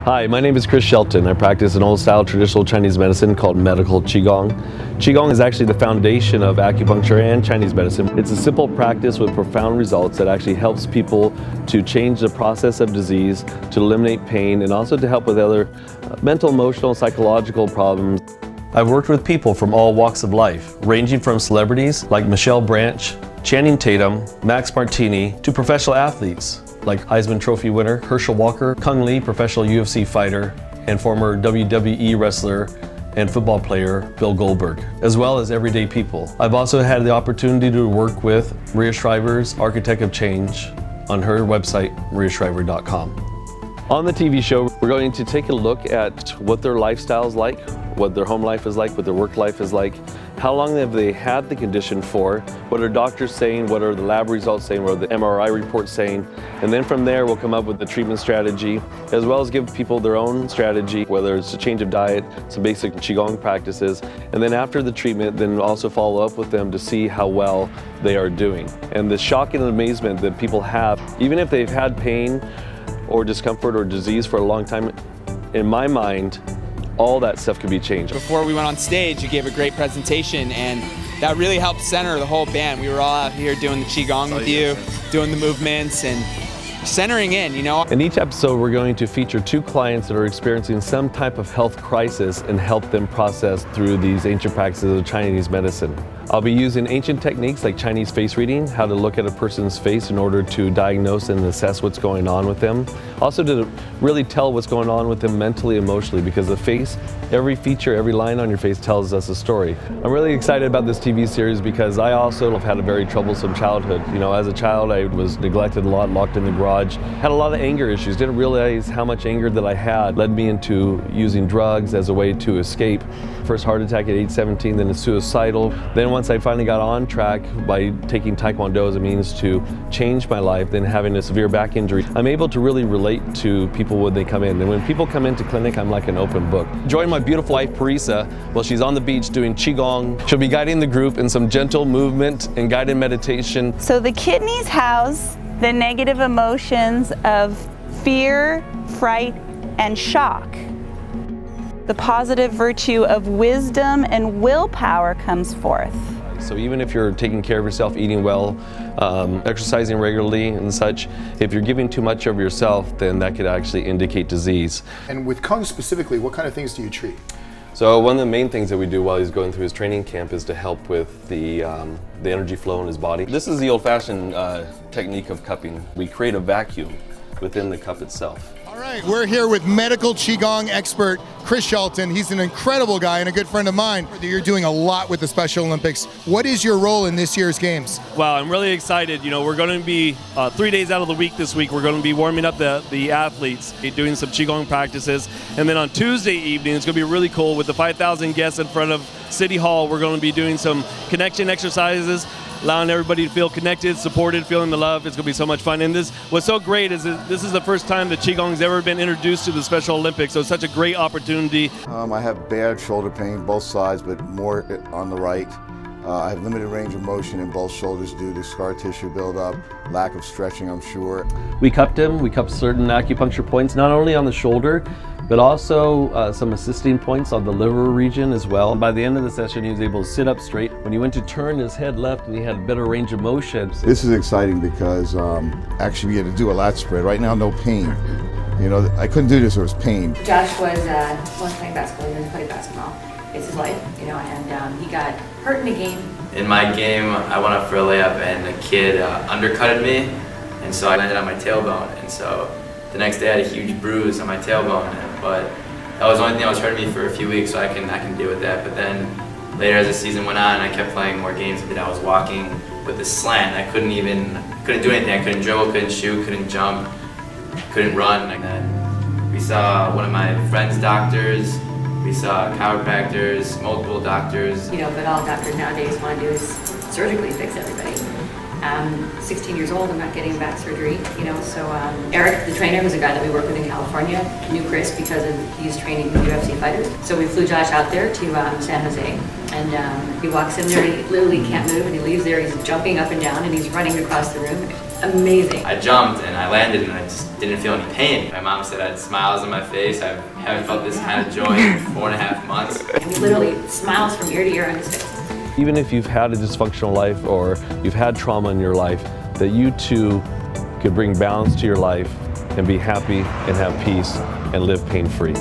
Hi, my name is Chris Shelton. I practice an old-style traditional Chinese medicine called medical Qigong. Qigong is actually the foundation of acupuncture and Chinese medicine. It's a simple practice with profound results that actually helps people to change the process of disease, to eliminate pain, and also to help with other mental, emotional, psychological problems. I've worked with people from all walks of life, ranging from celebrities like Michelle Branch, Channing Tatum, Max Martini, to professional athletes like Heisman Trophy winner Herschel Walker, Kung Lee, professional UFC fighter, and former WWE wrestler and football player Bill Goldberg, as well as everyday people. I've also had the opportunity to work with Maria Shriver's Architect of Change on her website, mariashriver.com. On the TV show, we're going to take a look at what their lifestyle is like, what their home life is like, what their work life is like, how long have they had the condition for, what are doctors saying, what are the lab results saying, what are the MRI reports saying, and then from there we'll come up with the treatment strategy, as well as give people their own strategy, whether it's a change of diet, some basic Qigong practices, and then after the treatment, then also follow up with them to see how well they are doing. And the shock and amazement that people have, even if they've had pain or discomfort or disease for a long time, in my mind, all that stuff can be changed. Before we went on stage, you gave a great presentation, and that really helped center the whole band. We were all out here doing the Qigong with you, doing the movements, and centering in, you know. In each episode, we're going to feature 2 clients that are experiencing some type of health crisis and help them process through these ancient practices of Chinese medicine. I'll be using ancient techniques like Chinese face reading, how to look at a person's face in order to diagnose and assess what's going on with them. Also to really tell what's going on with them mentally, emotionally, because the face, every feature, every line on your face tells us a story. I'm really excited about this TV series because I also have had a very troublesome childhood. You know, as a child, I was neglected a lot, locked in the garage, had a lot of anger issues, didn't realize how much anger that I had led me into using drugs as a way to escape. First heart attack at age 17, then a suicidal. Then once I finally got on track by taking Taekwondo as a means to change my life, then having a severe back injury, I'm able to really relate to people when they come in. And when people come into clinic, I'm like an open book. Join my beautiful wife, Parisa, while she's on the beach doing Qigong. She'll be guiding the group in some gentle movement and guided meditation. So the kidneys house the negative emotions of fear, fright, and shock. The positive virtue of wisdom and willpower comes forth. So even if you're taking care of yourself, eating well, exercising regularly and such, if you're giving too much of yourself, then that could actually indicate disease. And with Kung specifically, what kind of things do you treat? So one of the main things that we do while he's going through his training camp is to help with the energy flow in his body. This is the old-fashioned technique of cupping. We create a vacuum within the cup itself. All right, we're here with medical Qigong expert Chris Shelton. He's an incredible guy and a good friend of mine. You're doing a lot with the Special Olympics. What is your role in this year's games? Wow, I'm really excited. You know, we're going to be 3 days out of the week this week. We're going to be warming up the athletes, doing some Qigong practices. And then on Tuesday evening, it's going to be really cool with the 5,000 guests in front of City Hall. We're going to be doing some connection exercises, allowing everybody to feel connected, supported, feeling the love. It's going to be so much fun. And what's so great is that this is the first time that Qigong's ever been introduced to the Special Olympics, so it's such a great opportunity. I have bad shoulder pain, both sides, but more on the right. I have limited range of motion in both shoulders due to scar tissue buildup, lack of stretching, I'm sure. We cupped him, we cupped certain acupuncture points, not only on the shoulder, but also some assisting points on the liver region as well. By the end of the session, he was able to sit up straight. When he went to turn his head left, and he had a better range of motion. This is exciting because actually we had to do a lat spread. Right now, no pain. You know, I couldn't do this, there was pain. Josh was playing basketball, he was playing basketball. It's his life, you know, and he got hurt in a game. In my game, I went up for a layup and a kid undercutted me, and so I landed on my tailbone, and so the next day I had a huge bruise on my tailbone, but that was the only thing that was hurting me for a few weeks, so I can deal with that. But then later as the season went on, I kept playing more games, but I was walking with a slant. I couldn't do anything. I couldn't dribble, couldn't shoot, couldn't jump, couldn't run. And then we saw one of my friend's doctors, we saw chiropractors, multiple doctors. You know, but all doctors nowadays want to do is surgically fix everybody. 16 years old, I'm not getting back surgery, you know, so Eric, the trainer, who's a guy that we work with in California, knew Chris because he's training UFC fighters. So we flew Josh out there to San Jose, and he walks in there and he literally can't move, and he leaves there, he's jumping up and down, and he's running across the room. amazing. I jumped and I landed and I just didn't feel any pain. My mom said I had smiles on my face. I haven't felt this kind of joy in 4.5 months. And he literally smiles from ear to ear on his face. Even if you've had a dysfunctional life or you've had trauma in your life, that you too could bring balance to your life and be happy and have peace and live pain-free.